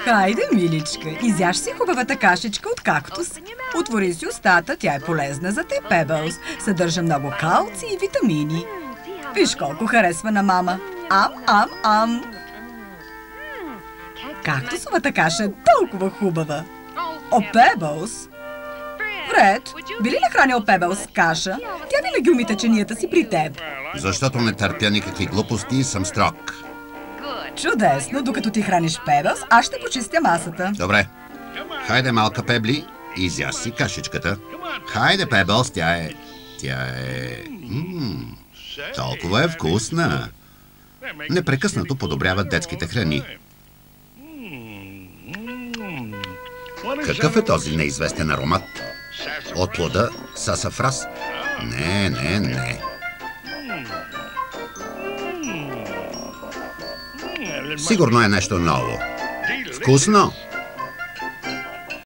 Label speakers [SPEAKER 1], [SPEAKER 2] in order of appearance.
[SPEAKER 1] Хайде, миличка, изяж си хубавата кашичка от кактус. Отвори си устата, тя е полезна за теб, Пебълс. Съдържа много калци и витамини. Виж колко харесва на мама. Ам. Кактусовата каша е толкова хубава. О, Пебълс! Фред, би ли нахранил Пебълс с каша? Тя винаги умита ченията си при теб.
[SPEAKER 2] Защото не търпя никакви глупости и съм строг.
[SPEAKER 1] Чудесно, докато ти храниш Пебълс, аз ще почистя масата.
[SPEAKER 2] Добре. Хайде, малка Пебли, изяж си кашичката. Хайде, Пебълс, тя е... толкова е вкусна. Непрекъснато подобряват детските храни. Какъв е този неизвестен аромат? От плода сасафрас? Не. Сигурно е нещо ново. Вкусно!